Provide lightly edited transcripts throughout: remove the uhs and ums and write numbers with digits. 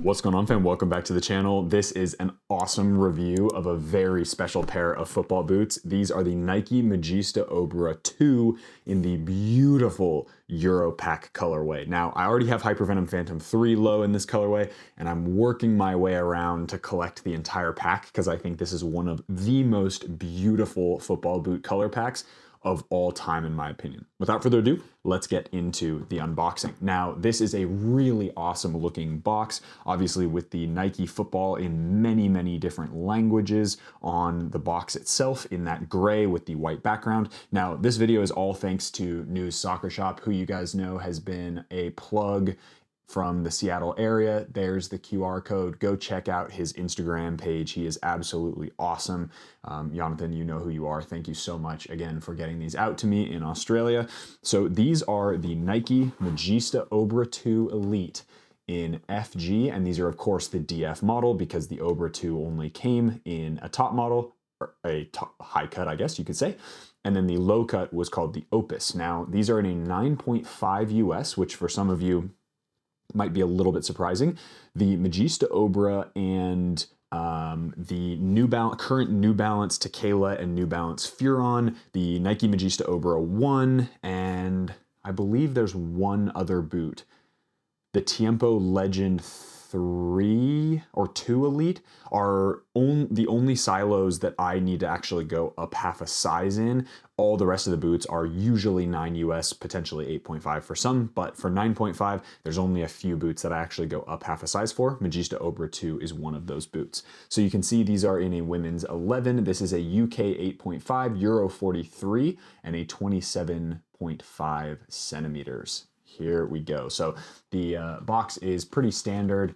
What's going on, fam? Welcome back to the channel. This is an awesome review of a very special pair of football boots. These are the Nike Magista Obra 2 in the beautiful Euro Pack colorway. Now, I already have Hypervenom Phantom 3 low in this colorway, and I'm working my way around to collect the entire pack because I think this is one of the most beautiful football boot color packs of all time, in my opinion. Without further ado, let's get into the unboxing. Now, this is a really awesome looking box, obviously with the Nike football in many, many different languages on the box itself in that gray with the white background. Now, this video is all thanks to News Soccer Shop, who you guys know has been a plug from the Seattle area. There's the QR code. Go check out his Instagram page. He is absolutely awesome. Jonathan, you know who you are. Thank you so much again for getting these out to me in Australia. So these are the Nike Magista Obra 2 Elite in FG, and these are of course the DF model because the Obra 2 only came in a top model, or a top, high cut, I guess you could say. And then the low cut was called the Opus. Now, these are in a 9.5 US, which for some of you might be a little bit surprising. The Magista Obra and the current New Balance Tequila and New Balance Furon, the Nike Magista Obra 1, and I believe there's one other boot. The Tiempo Legend 3 or 2 Elite are the only silos that I need to actually go up half a size in. All the rest of the boots are usually 9 US, potentially 8.5 for some, but for 9.5, there's only a few boots that I actually go up half a size for. Magista Obra 2 is one of those boots. So you can see these are in a women's 11. This is a UK 8.5, Euro 43, and a 27.5 centimeters. Here we go. So the box is pretty standard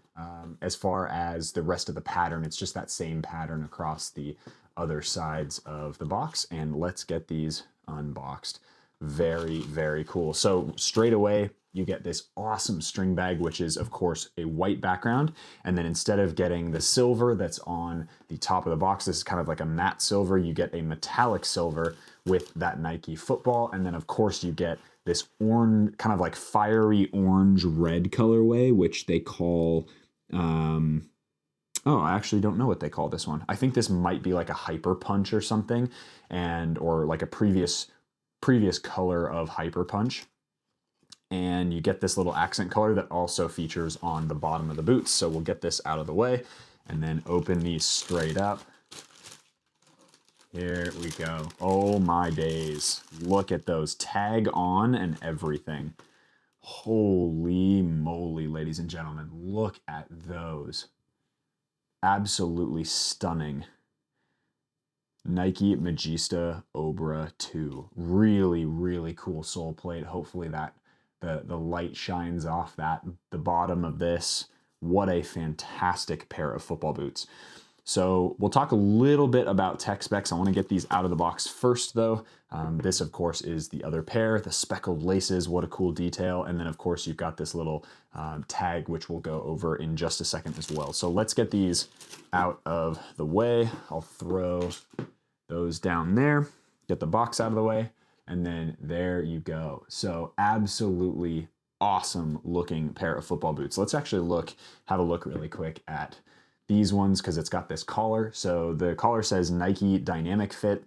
as far as the rest of the pattern. It's just that same pattern across the other sides of the box. And let's get these unboxed. Very, very cool. So straight away, you get this awesome string bag, which is of course a white background. And then instead of getting the silver that's on the top of the box, this is kind of like a matte silver, you get a metallic silver with that Nike football. And then of course you get this orange, kind of like fiery orange red colorway, which they call, oh, I actually don't know what they call this one. I think this might be like a Hyper Punch or something, or like a previous color of Hyper Punch. And you get this little accent color that also features on the bottom of the boots. So we'll get this out of the way and then open these straight up. Here we go. Oh my days. Look at those. Tag on and everything. Holy moly, ladies and gentlemen. Look at those. Absolutely stunning. Nike Magista Obra 2. Really, really cool sole plate. Hopefully that the light shines off the bottom of this. What a fantastic pair of football boots. So we'll talk a little bit about tech specs. I want to get these out of the box first though. This of course is the other pair, the speckled laces, what a cool detail. And then of course you've got this little tag, which we'll go over in just a second as well. So let's get these out of the way. I'll throw those down there, get the box out of the way, and then there you go. So absolutely awesome looking pair of football boots. Let's actually have a look really quick at these ones because it's got this collar. So the collar says Nike Dynamic Fit.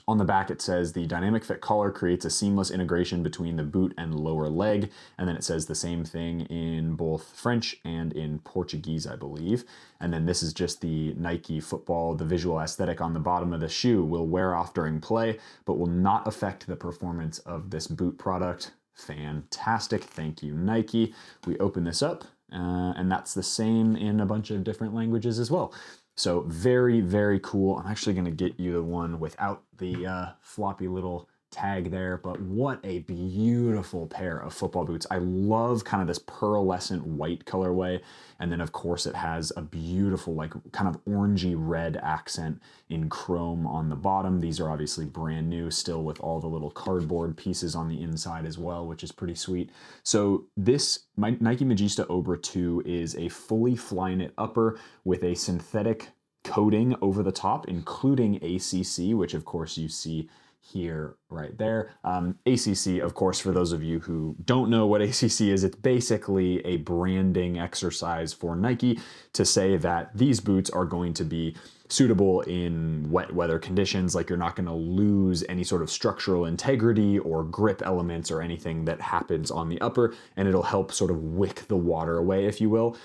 On the back, it says the Dynamic Fit collar creates a seamless integration between the boot and lower leg. And then it says the same thing in both French and in Portuguese, I believe. And then this is just the Nike football. The visual aesthetic on the bottom of the shoe will wear off during play, but will not affect the performance of this boot product. Fantastic. Thank you, Nike. We open this up. And that's the same in a bunch of different languages as well. So very, very cool. I'm actually going to get you the one without the floppy little tag there, but what a beautiful pair of football boots. I love kind of this pearlescent white colorway. And then of course it has a beautiful like kind of orangey red accent in chrome on the bottom. These are obviously brand new still with all the little cardboard pieces on the inside as well, which is pretty sweet. So this Nike Magista Obra 2 is a fully Flyknit upper with a synthetic coating over the top, including ACC, which of course you see here, right there. ACC, of course, for those of you who don't know what ACC is, it's basically a branding exercise for Nike to say that these boots are going to be suitable in wet weather conditions, like you're not going to lose any sort of structural integrity or grip elements or anything that happens on the upper, and it'll help sort of wick the water away, if you will.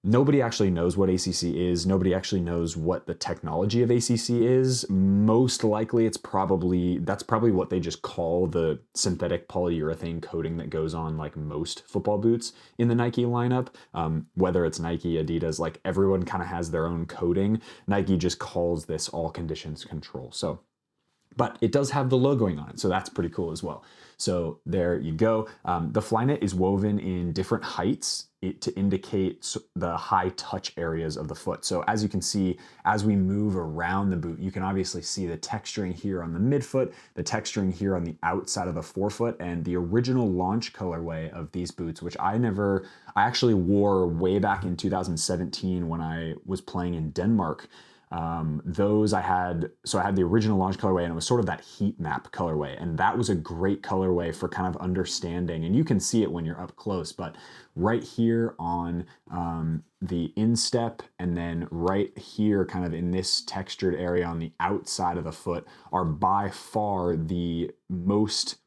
Nobody actually knows what ACC is. Nobody actually knows what the technology of ACC is. Most likely that's probably what they just call the synthetic polyurethane coating that goes on like most football boots in the Nike lineup. Whether it's Nike, Adidas, like everyone kind of has their own coating. Nike just calls this all conditions control. But it does have the logoing on it, so that's pretty cool as well. So there you go. The Flyknit is woven in different heights to indicate the high touch areas of the foot. So as you can see, as we move around the boot, you can obviously see the texturing here on the midfoot, the texturing here on the outside of the forefoot, and the original launch colorway of these boots, which I actually wore way back in 2017 when I was playing in Denmark. I had the original launch colorway, and it was sort of that heat map colorway, and that was a great colorway for kind of understanding, and you can see it when you're up close, but right here on the instep, and then right here kind of in this textured area on the outside of the foot are by far the most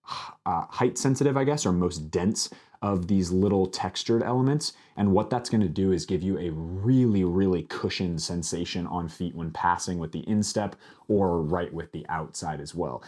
height sensitive, I guess, or most dense of these little textured elements. And what that's going to do is give you a really, really cushioned sensation on feet when passing with the instep or right with the outside as well.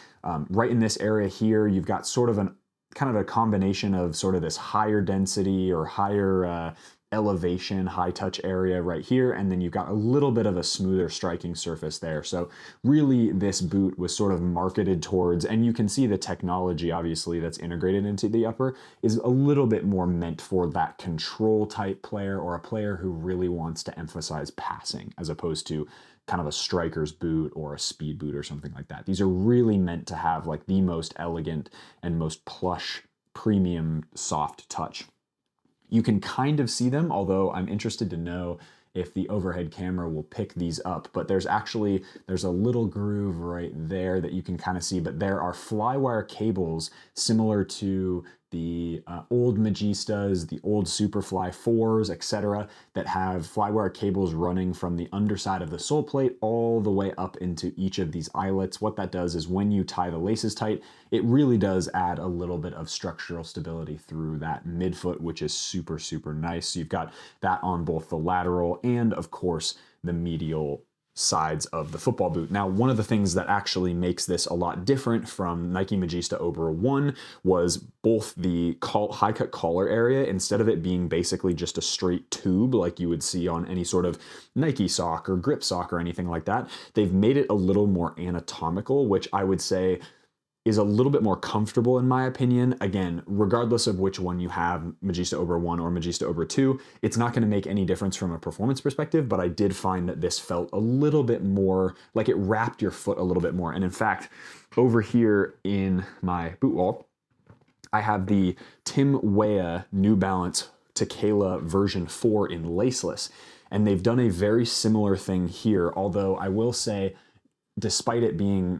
Right in this area here, you've got sort of a combination of sort of this higher density or higher elevation, high touch area right here, and then you've got a little bit of a smoother striking surface there. So really this boot was sort of marketed towards, and you can see the technology obviously that's integrated into the upper is a little bit more meant for that control type player, or a player who really wants to emphasize passing as opposed to kind of a striker's boot or a speed boot or something like that. These are really meant to have like the most elegant and most plush, premium, soft touch. You can kind of see them, although I'm interested to know if the overhead camera will pick these up, but there's a little groove right there that you can kind of see, but there are flywire cables similar to the old Magistas, the old Superfly 4s, etc., that have flywire cables running from the underside of the sole plate all the way up into each of these eyelets. What that does is when you tie the laces tight, it really does add a little bit of structural stability through that midfoot, which is super, super nice. So you've got that on both the lateral and, of course, the medial sides of the football boot. Now, one of the things that actually makes this a lot different from Nike Magista Obra 1 was both the high cut collar area. Instead of it being basically just a straight tube like you would see on any sort of Nike sock or grip sock or anything like that, they've made it a little more anatomical, which I would say is a little bit more comfortable in my opinion. Again, regardless of which one you have, Magista Obra 1 or Magista Obra 2, it's not gonna make any difference from a performance perspective, but I did find that this felt a little bit more, like it wrapped your foot a little bit more. And in fact, over here in my boot wall, I have the Tim Weah New Balance Tequila version 4 in laceless. And they've done a very similar thing here, although I will say, despite it being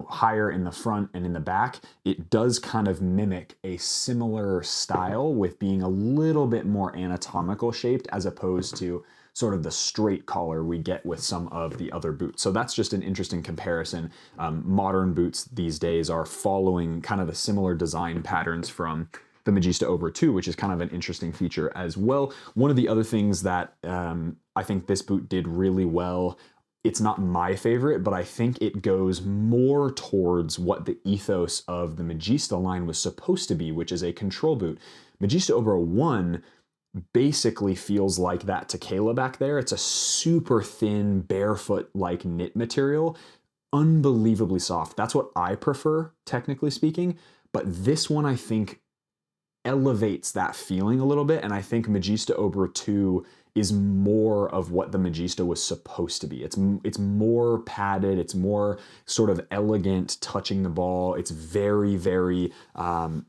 higher in the front and in the back, it does kind of mimic a similar style with being a little bit more anatomical shaped as opposed to sort of the straight collar we get with some of the other boots. So that's just an interesting comparison. Modern boots these days are following kind of the similar design patterns from the Magista Obra 2, which is kind of an interesting feature as well. One of the other things that I think this boot did really well, it's not my favorite, but I think it goes more towards what the ethos of the Magista line was supposed to be, which is a control boot. Magista Obra 1 basically feels like that Tequila back there. It's a super thin, barefoot-like knit material, unbelievably soft. That's what I prefer, technically speaking, but this one I think elevates that feeling a little bit, and I think Magista Obra 2 is more of what the Magista was supposed to be. It's more padded, it's more sort of elegant touching the ball, it's very, very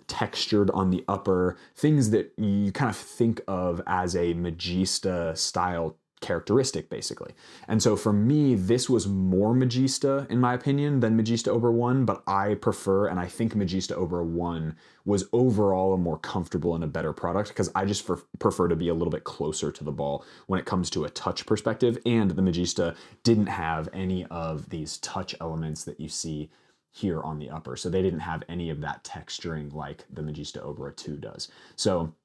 textured on the upper, things that you kind of think of as a Magista style characteristic basically. And so for me, this was more Magista in my opinion than Magista Obra 1, but I prefer, and I think Magista Obra 1 was overall a more comfortable and a better product because I just prefer to be a little bit closer to the ball when it comes to a touch perspective, and the Magista didn't have any of these touch elements that you see here on the upper. So they didn't have any of that texturing like the Magista Obra 2 does. So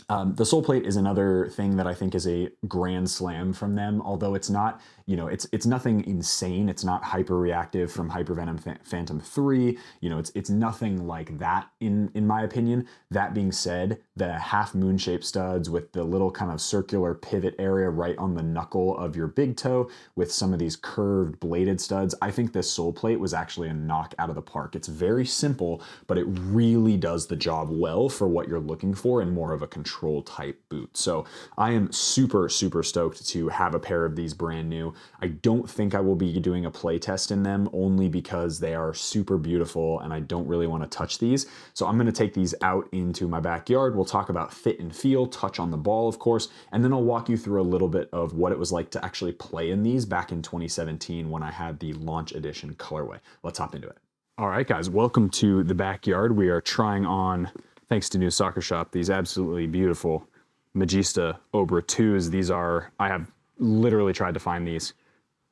the sole plate is another thing that I think is a grand slam from them, although it's not, you know, it's nothing insane. It's not hyper reactive from Hypervenom Phantom 3. You know, it's nothing like that in my opinion. That being said, the half moon shaped studs with the little kind of circular pivot area right on the knuckle of your big toe with some of these curved bladed studs, I think this sole plate was actually a knock out of the park. It's very simple, but it really does the job well for what you're looking for in more of a control type boot. So I am super, super stoked to have a pair of these brand new. I don't think I will be doing a play test in them only because they are super beautiful and I don't really want to touch these. So I'm going to take these out into my backyard. We'll talk about fit and feel, touch on the ball, of course, and then I'll walk you through a little bit of what it was like to actually play in these back in 2017 when I had the launch edition colorway. Let's hop into it. All right, guys, welcome to the backyard. We are trying on, thanks to New Soccer Shop, these absolutely beautiful Magista Obra 2s. These are, I have literally tried to find these.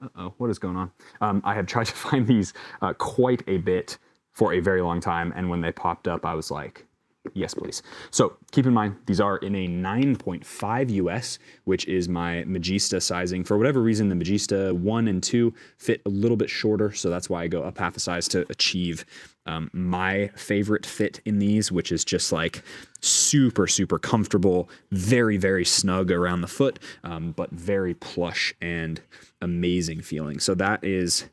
Uh-oh, what is going on? I have tried to find these quite a bit for a very long time, and when they popped up, I was like, yes, please. So keep in mind, these are in a 9.5 US, which is my Magista sizing. For whatever reason, the Magista 1 and 2 fit a little bit shorter, so that's why I go up half a size to achieve my favorite fit in these, which is just like super, super comfortable, very, very snug around the foot, but very plush and amazing feeling. So that is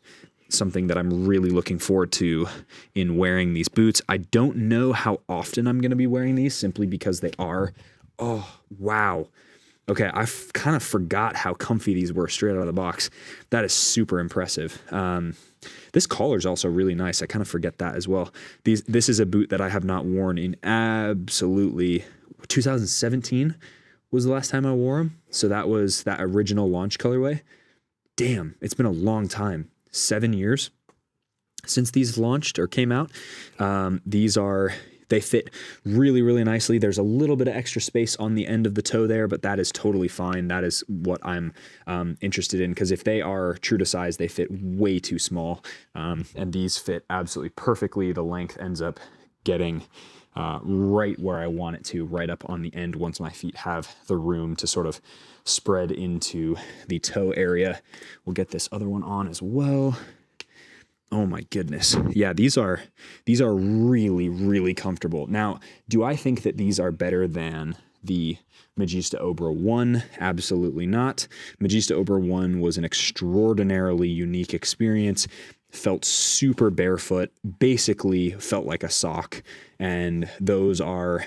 something that I'm really looking forward to in wearing these boots. I don't know how often I'm going to be wearing these simply because they are, oh, wow. Okay, I kind of forgot how comfy these were straight out of the box. That is super impressive. This collar is also really nice. I kind of forget that as well. This is a boot that I have not worn in absolutely 2017 was the last time I wore them. So that was that original launch colorway. Damn, it's been a long time. 7 years since these launched or came out. They fit really, really nicely. There's a little bit of extra space on the end of the toe there, but that is totally fine. That is what I'm interested in, because if they are true to size, they fit way too small. And these fit absolutely perfectly. The length ends up getting right where I want it to, right up on the end once my feet have the room to sort of spread into the toe area. We'll get this other one on as well. Oh my goodness. Yeah, these are really, really comfortable. Now, do I think that these are better than the Magista Obra 1? Absolutely not. Magista Obra 1 was an extraordinarily unique experience. Felt super barefoot, basically felt like a sock, and those are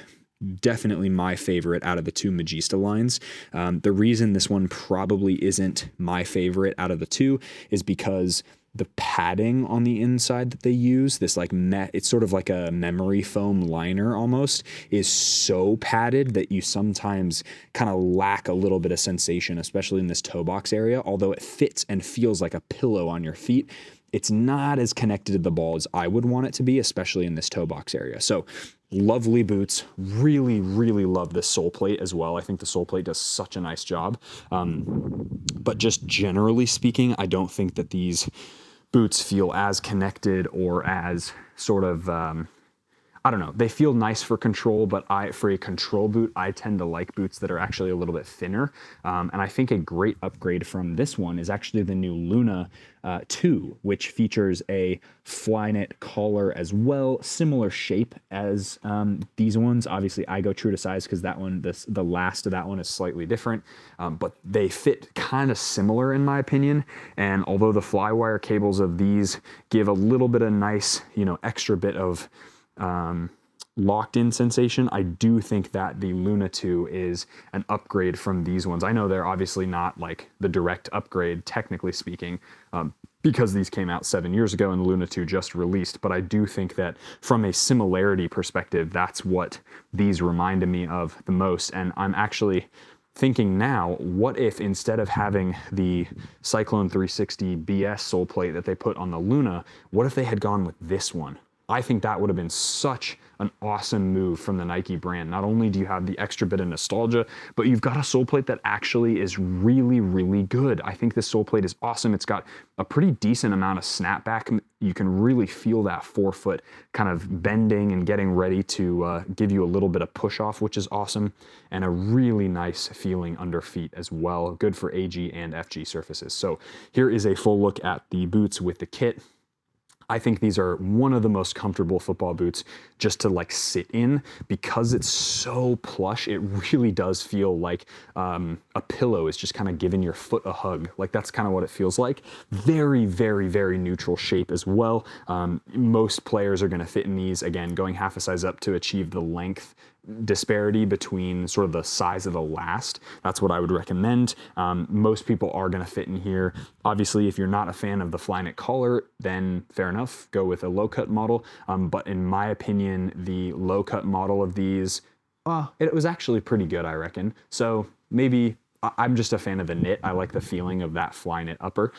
definitely my favorite out of the two Magista lines. The reason this one probably isn't my favorite out of the two is because the padding on the inside that they use, this like it's sort of like a memory foam liner almost, is so padded that you sometimes kind of lack a little bit of sensation, especially in this toe box area. Although it fits and feels like a pillow on your feet, it's not as connected to the ball as I would want it to be, especially in this toe box area. So lovely boots. Really, really love this sole plate as well. I think the sole plate does such a nice job. But just generally speaking, I don't think that these boots feel as connected or as sort of, I don't know, they feel nice for control, but for a control boot, I tend to like boots that are actually a little bit thinner. And I think a great upgrade from this one is actually the new Luna 2, which features a Flyknit collar as well, similar shape as these ones. Obviously, I go true to size because that one, the last of that one is slightly different, but they fit kind of similar in my opinion. And although the Flywire cables of these give a little bit of nice, extra bit of locked in sensation, I do think that the Luna 2 is an upgrade from these ones. I know they're obviously not like the direct upgrade, technically speaking, because these came out 7 years ago and the Luna 2 just released, but I do think that from a similarity perspective, that's what these reminded me of the most. And I'm actually thinking now, what if instead of having the Cyclone 360 BS sole plate that they put on the Luna, what if they had gone with this one? I think that would have been such an awesome move from the Nike brand. Not only do you have the extra bit of nostalgia, but you've got a sole plate that actually is really, really good. I think this sole plate is awesome. It's got a pretty decent amount of snapback. You can really feel that forefoot kind of bending and getting ready to give you a little bit of push off, which is awesome. And a really nice feeling under feet as well. Good for AG and FG surfaces. So here is a full look at the boots with the kit. I think these are one of the most comfortable football boots just to like sit in, because it's so plush. It really does feel like a pillow is just kind of giving your foot a hug. Like that's kind of what it feels like. Very, very, very neutral shape as well. Most players are going to fit in these, again, going half a size up to achieve the length disparity between sort of the size of the last. That's what I would recommend. Most people are going to fit in here. Obviously, if you're not a fan of the Flyknit collar, then fair enough, go with a low cut model. But in my opinion, the low cut model of these, it was actually pretty good, I reckon. So maybe I'm just a fan of the knit. I like the feeling of that Flyknit upper,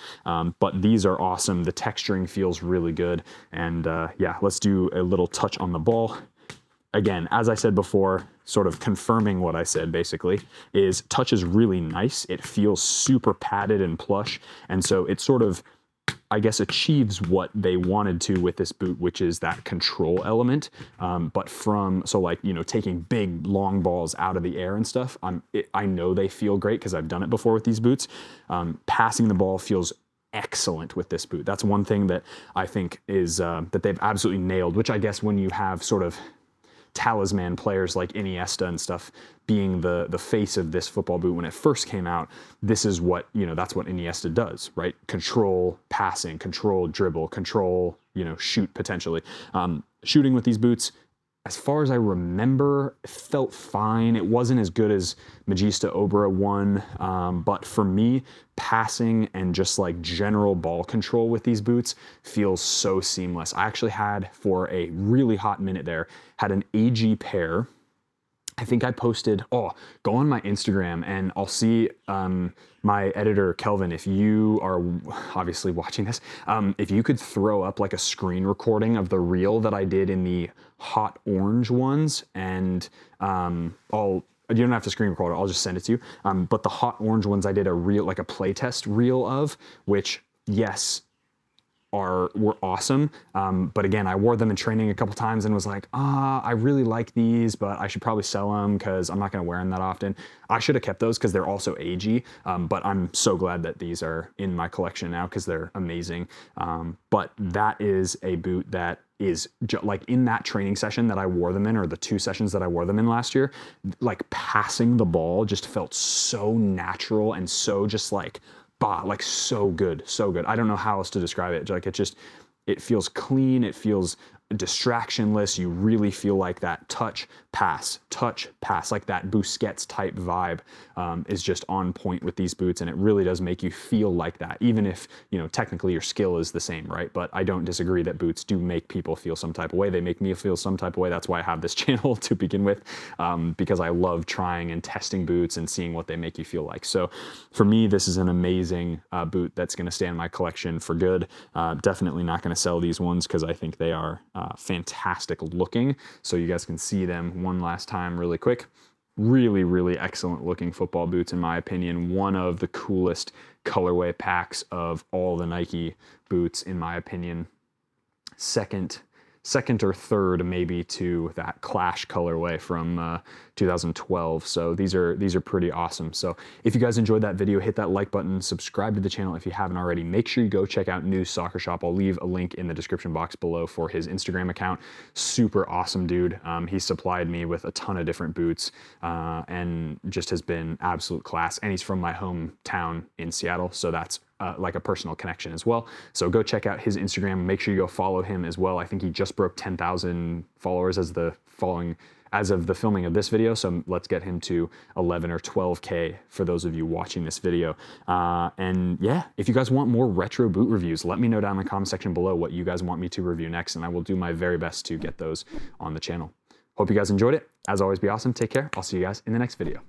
but these are awesome. The texturing feels really good. And yeah, let's do a little touch on the ball. Again, as I said before, sort of confirming what I said basically, is touch is really nice. It feels super padded and plush. And so it sort of, I guess, achieves what they wanted to with this boot, which is that control element. But so like, you know, taking big long balls out of the air and stuff, I know they feel great because I've done it before with these boots. Passing the ball feels excellent with this boot. That's one thing that I think is that they've absolutely nailed, which I guess when you have sort of talisman players like Iniesta and stuff being the face of this football boot when it first came out, this is what, you know, that's what Iniesta does, right? Control passing, control dribble, control, you know, shoot potentially. Shooting with these boots, as far as I remember, it felt fine. It wasn't as good as Magista Obra 1, but for me, passing and just like general ball control with these boots feels so seamless. I actually had, for a really hot minute there, had an AG pair. I think I posted, go on my Instagram and I'll see my editor, Kelvin, if you are obviously watching this, if you could throw up like a screen recording of the reel that I did in the hot orange ones, and you don't have to screen record it, I'll just send it to you. But the hot orange ones I did a reel, like a playtest reel of, which, yes, were awesome. But again, I wore them in training a couple times and was like, I really like these, but I should probably sell them because I'm not going to wear them that often. I should have kept those because they're also AG, but I'm so glad that these are in my collection now because they're amazing. But that is a boot that is like in that training session that I wore them in, or the 2 sessions that I wore them in last year, like passing the ball just felt so natural and so just like, like so good, so good. I don't know how else to describe it. Like it feels clean. It feels distractionless. You really feel like that touch, pass, like that Busquets type vibe is just on point with these boots. And it really does make you feel like that, even if, you know, technically your skill is the same, right? But I don't disagree that boots do make people feel some type of way. They make me feel some type of way. That's why I have this channel to begin with, because I love trying and testing boots and seeing what they make you feel like. So for me, this is an amazing boot that's going to stay in my collection for good. Definitely not going to sell these ones because I think they are fantastic looking. So you guys can see them one last time really quick. Really, really excellent looking football boots, in my opinion. One of the coolest colorway packs of all the Nike boots, in my opinion. Second or third maybe to that Clash colorway from 2012. So these are pretty awesome. So if you guys enjoyed that video, hit that like button, subscribe to the channel if you haven't already. Make sure you go check out News Soccer Shop. I'll leave a link in the description box below for his Instagram account. Super awesome dude. He supplied me with a ton of different boots and just has been absolute class. And he's from my hometown in Seattle, so that's like a personal connection as well. So go check out his Instagram. Make sure you go follow him as well. I think he just broke 10,000 followers as of the filming of this video. So let's get him to 11 or 12K for those of you watching this video. And yeah, if you guys want more retro boot reviews, let me know down in the comment section below what you guys want me to review next, and I will do my very best to get those on the channel. Hope you guys enjoyed it. As always, be awesome. Take care. I'll see you guys in the next video.